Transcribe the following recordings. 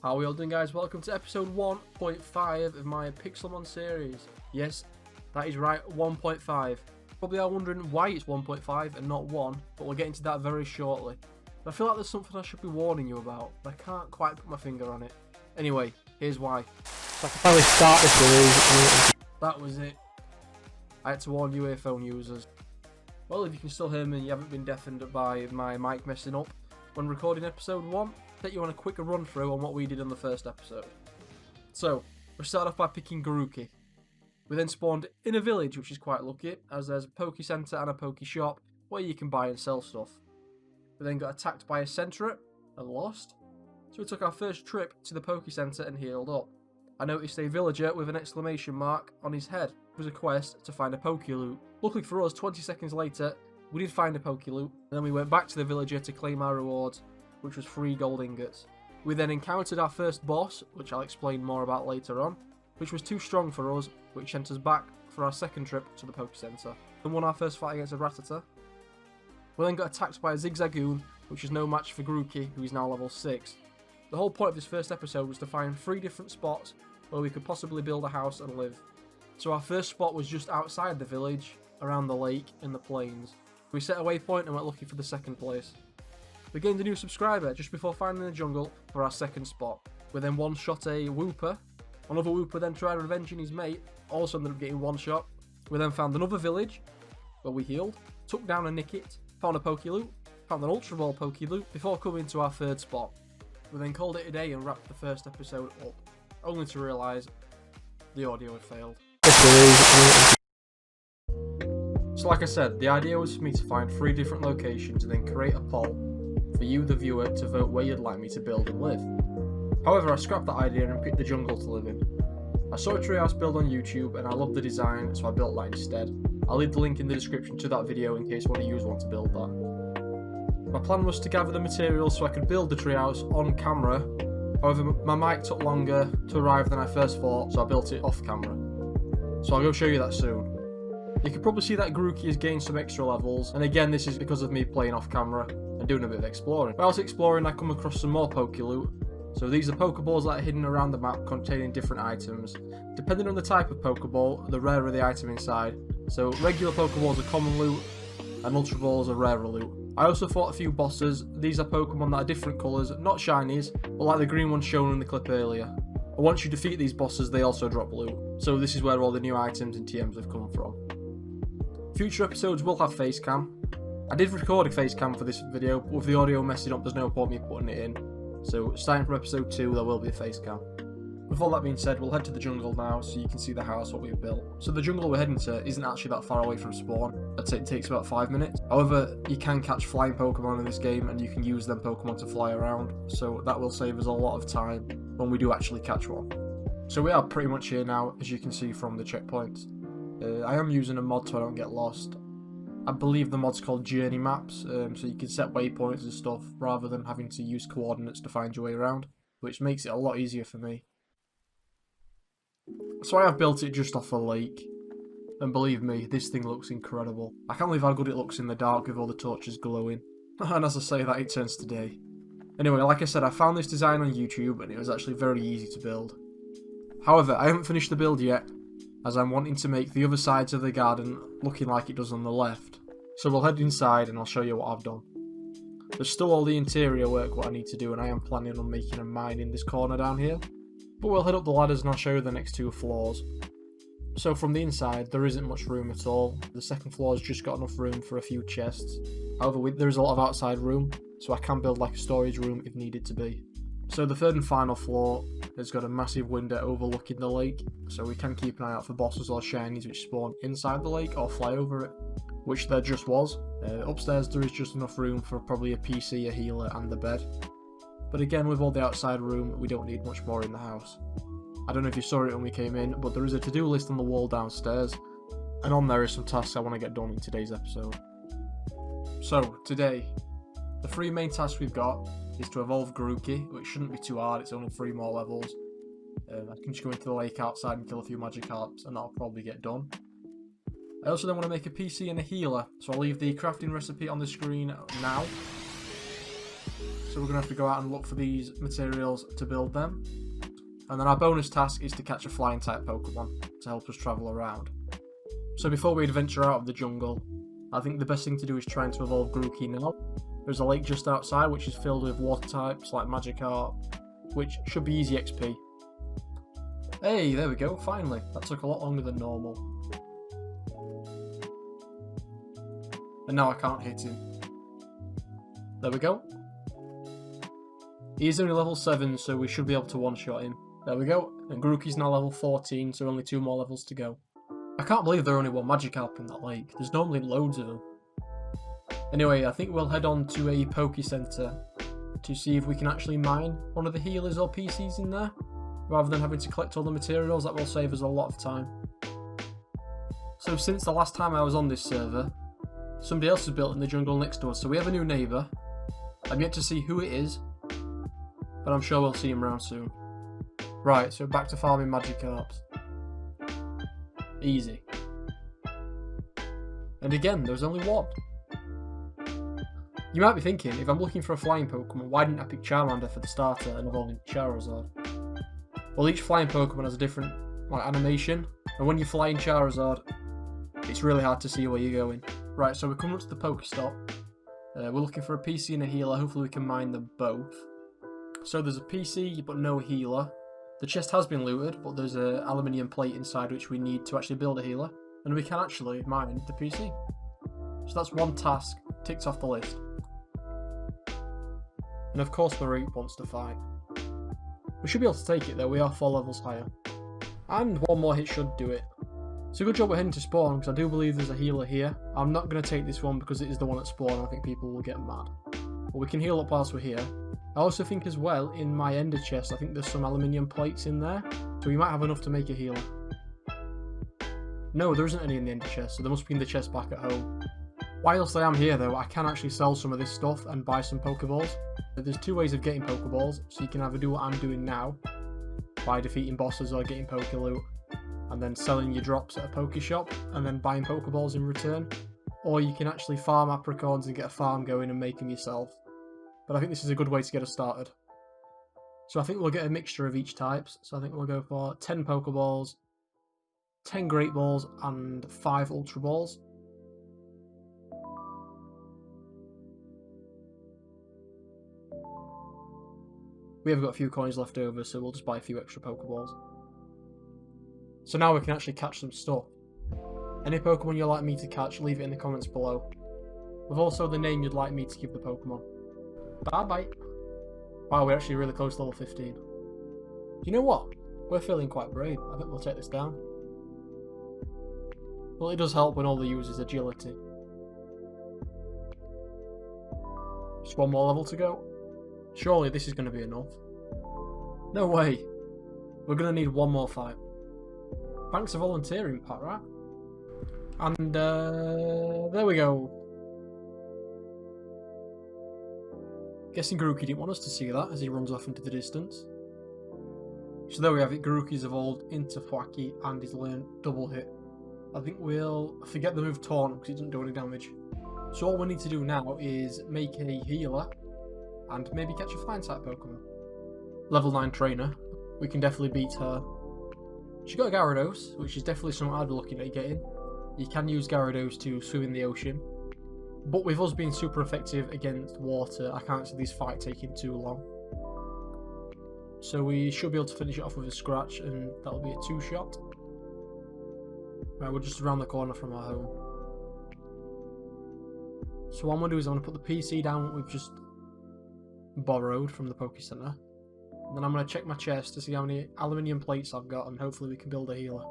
How are we all doing, guys? Welcome to episode 1.5 of my Pixelmon series. Yes, that is right, 1.5. Probably are wondering why it's 1.5 and not 1, but we'll get into that very shortly. I feel like there's something I should be warning you about, but I can't quite put my finger on it. Anyway, here's why. So I can finally start this series. That was it. I had to warn you earphone users. Well, if you can still hear me and you haven't been deafened by my mic messing up when recording episode 1, I'll take you on a quick run through on what we did on the first episode. So, we started off by picking Garuki. We then spawned in a village, which is quite lucky, as there's a Poke Centre and a Poke Shop where you can buy and sell stuff. We then got attacked by a Centret and lost. So we took our first trip to the Poke Centre and healed up. I noticed a villager with an exclamation mark on his head. It was a quest to find a Poke Loot. Luckily for us, 20 seconds later, we did find a Poke Loot, and then we went back to the villager to claim our rewards, which was 3 gold ingots. We then encountered our first boss, which I'll explain more about later on, which was too strong for us, which sent us back for our second trip to the Poke Centre, and won our first fight against a Rattata. We then got attacked by a Zigzagoon, which is no match for Grookey, who is now level 6. The whole point of this first episode was to find 3 different spots where we could possibly build a house and live. So our first spot was just outside the village, around the lake in the plains. We set a waypoint and went looking for the second place. We gained a new subscriber just before finding the jungle for our second spot. We then one-shot a Wooper. Another Wooper then tried revenging his mate, also ended up getting one shot. We then found another village, where we healed, took down a Nickit, found a Poke Loot, found an Ultra Ball Poke Loot, before coming to our third spot. We then called it a day and wrapped the first episode up, only to realise the audio had failed. So like I said, the idea was for me to find 3 different locations and then create a poll for you, the viewer, to vote where you'd like me to build and live. However, I scrapped that idea and picked the jungle to live in. I saw a treehouse build on YouTube and I loved the design, so I built that instead. I'll leave the link in the description to that video in case one of you want to build that. My plan was to gather the materials so I could build the treehouse on camera. However, my mic took longer to arrive than I first thought, so I built it off camera. So I'll go show you that soon. You can probably see that Grookey has gained some extra levels, and again this is because of me playing off camera and doing a bit of exploring. While I was exploring, I come across some more Poke Loot. So these are Pokeballs that are hidden around the map containing different items. Depending on the type of Pokeball, the rarer the item inside. So regular Pokeballs are common loot, and Ultra Balls are rarer loot. I also fought a few bosses. These are Pokemon that are different colours, not shinies, but like the green one shown in the clip earlier. And once you defeat these bosses, they also drop loot. So this is where all the new items and TMs have come from. Future episodes will have face cam. I did record a face cam for this video, but with the audio messing up, there's no point me putting it in. So starting from episode 2, there will be a face cam. With all that being said, we'll head to the jungle now so you can see the house, what we've built. So the jungle we're heading to isn't actually that far away from spawn. I'd say it takes about 5 minutes. However, you can catch flying Pokemon in this game and you can use them Pokemon to fly around. So that will save us a lot of time when we do actually catch one. So we are pretty much here now, as you can see from the checkpoints. I am using a mod so I don't get lost. I believe the mod's called JourneyMap, so you can set waypoints and stuff rather than having to use coordinates to find your way around, which makes it a lot easier for me. So I have built it just off a lake, and believe me, this thing looks incredible. I can't believe how good it looks in the dark with all the torches glowing. And as I say that, it turns to day. Anyway, like I said, I found this design on YouTube and it was actually very easy to build. However, I haven't finished the build yet, as I'm wanting to make the other sides of the garden looking like it does on the left. So we'll head inside and I'll show you what I've done. There's still all the interior work what I need to do, and I am planning on making a mine in this corner down here. But we'll head up the ladders and I'll show you the next 2 floors. So from the inside, there isn't much room at all. The second floor has just got enough room for a few chests. However, there is a lot of outside room, so I can build like a storage room if needed to be. So the third and final floor has got a massive window overlooking the lake, so we can keep an eye out for bosses or shinies which spawn inside the lake or fly over it, which there just was. Upstairs there is just enough room for probably a PC, a healer and the bed. But again, with all the outside room, we don't need much more in the house. I don't know if you saw it when we came in, but there is a to-do list on the wall downstairs, and on there is some tasks I want to get done in today's episode. So, today, the 3 main tasks we've got is to evolve Grookey, which shouldn't be too hard, it's only 3 more levels. I can just go into the lake outside and kill a few Magikarps, and that'll probably get done. I also then want to make a PC and a healer, so I'll leave the crafting recipe on the screen now. so we're going to have to go out and look for these materials to build them. And then our bonus task is to catch a flying type Pokemon to help us travel around. So before we adventure out of the jungle, I think the best thing to do is trying to evolve Grookey now. There's a lake just outside which is filled with water types like Magikarp, which should be easy XP. Hey, there we go, finally. That took a lot longer than normal. And now I can't hit him. There we go. He's only level 7, so we should be able to one-shot him. There we go. And Grookey's now level 14, so only 2 more levels to go. I can't believe there are only 1 Magikarp in that lake. There's normally loads of them. Anyway, I think we'll head on to a Poke Center to see if we can actually mine one of the healers or PCs in there. Rather than having to collect all the materials, that will save us a lot of time. So since the last time I was on this server, somebody else has built in the jungle next to us, so we have a new neighbour. I'm yet to see who it is, but I'm sure we'll see him around soon. Right, so back to farming Magikarps. Easy. And again, there's only 1. You might be thinking, if I'm looking for a flying Pokemon, why didn't I pick Charmander for the starter and evolve into Charizard? Well, each flying Pokemon has a different animation, and when you fly in Charizard, it's really hard to see where you're going. Right, so we're coming up to the Pokestop. We're looking for a PC and a healer. Hopefully we can mine them both. So there's a PC, but no healer. The chest has been looted, but there's an aluminium plate inside which we need to actually build a healer. And we can actually mine the PC. So that's 1 task ticked off the list. And of course Marie wants to fight. We should be able to take it though, we are 4 levels higher. And 1 more hit should do it. So good job we're heading to spawn, because I do believe there's a healer here. I'm not going to take this one because it is the one at spawn, I think people will get mad. But we can heal up whilst we're here. I also think as well, in my ender chest, I think there's some aluminium plates in there. So we might have enough to make a healer. No, there isn't any in the ender chest, so there must be in the chest back at home. Whilst I am here though, I can actually sell some of this stuff and buy some Pokeballs. There's 2 ways of getting Pokeballs, so you can either do what I'm doing now, by defeating bosses or getting Poke Loot, and then selling your drops at a Poke Shop, and then buying Pokeballs in return. Or you can actually farm apricorns and get a farm going and make them yourself. But I think this is a good way to get us started. So I think we'll get a mixture of each types. So I think we'll go for 10 Pokeballs, 10 Great Balls, and 5 Ultra Balls. We have got a few coins left over, so we'll just buy a few extra Pokeballs. So now we can actually catch some stuff. Any Pokemon you'd like me to catch, leave it in the comments below. With also the name you'd like me to give the Pokemon. Bye bye. Wow, we're actually really close to level 15. You know what? We're feeling quite brave. I think we'll take this down. Well, it does help when all they use is agility. Just 1 more level to go. Surely this is going to be enough. No way. We're going to need 1 more fight. Thanks for volunteering, Pat, right? And there we go. Guessing Grookey didn't want us to see that as he runs off into the distance. So there we have it, Grookey's evolved into Thwacky and he's learned double hit. I think we'll forget the move Taunt because it doesn't do any damage. So all we need to do now is make a healer and maybe catch a flying type Pokemon. Level 9 trainer, we can definitely beat her. She's got a Gyarados, which is definitely something I'd be looking at getting. You can use Gyarados to swim in the ocean. But with us being super effective against water, I can't see this fight taking too long. So we should be able to finish it off with a scratch, and that'll be a 2-shot. Right, we're just around the corner from our home. So what I'm going to do is I'm going to put the PC down that we've just borrowed from the Poke Center. And then I'm going to check my chest to see how many aluminium plates I've got, and hopefully we can build a healer.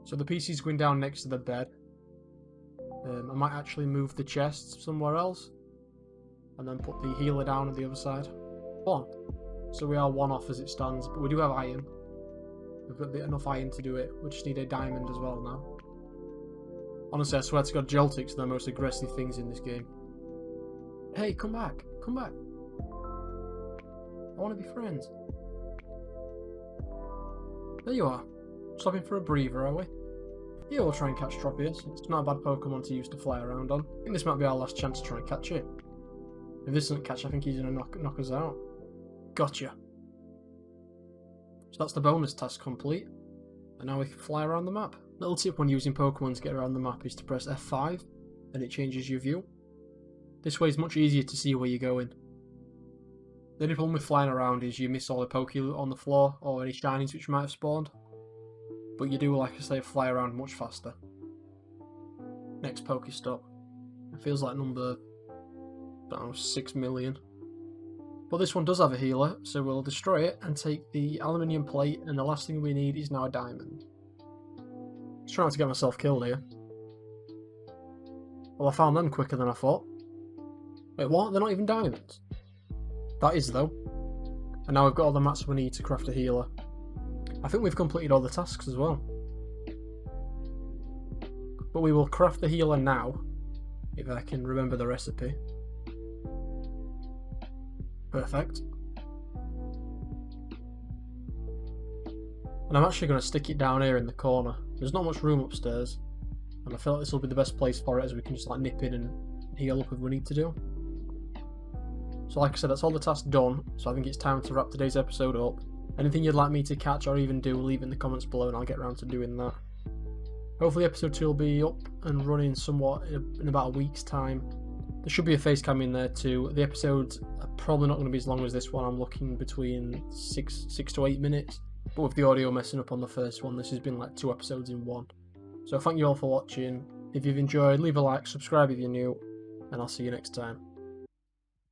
So the PC's going down next to the bed. I might actually move the chest somewhere else, and then put the healer down at the other side. 1. So we are 1 off as it stands, but we do have iron. We've got enough iron to do it. We just need a diamond as well now. Honestly, I swear to God, Joltics are the most aggressive things in this game. Hey, come back. Come back. I want to be friends. There you are. Stopping for a breather, are we? Yeah, we'll try and catch Tropius. It's not a bad Pokemon to use to fly around on. I think this might be our last chance to try and catch it. If this doesn't catch, I think he's going to knock us out. Gotcha. So that's the bonus task complete. And now we can fly around the map. Little tip when using Pokemon to get around the map is to press F5 and it changes your view. This way it's much easier to see where you're going. The only problem with flying around is you miss all the Poke-loot on the floor or any shinies which might have spawned. But you do, like I say, fly around much faster. Next Pokestop. It feels like number, I don't know, 6 million. But this one does have a healer, so we'll destroy it and take the aluminium plate, and the last thing we need is now a diamond. Just trying to get myself killed here. Well, I found them quicker than I thought. Wait, what? They're not even diamonds? That is, though. And now we've got all the mats we need to craft a healer. I think we've completed all the tasks as well. But we will craft the healer now, if I can remember the recipe. Perfect. And I'm actually going to stick it down here in the corner. There's not much room upstairs, and I feel like this will be the best place for it, as we can just like nip in and heal up if we need to do. So like I said, that's all the tasks done, so I think it's time to wrap today's episode up. Anything you'd like me to catch or even do, leave it in the comments below and I'll get around to doing that. Hopefully episode 2 will be up and running somewhat in about a week's time. There should be a face cam in there too. The episodes are probably not going to be as long as this one. I'm looking between 6 to 8 minutes. But with the audio messing up on the first one, this has been like 2 episodes in one. So thank you all for watching. If you've enjoyed, leave a like, subscribe if you're new, and I'll see you next time.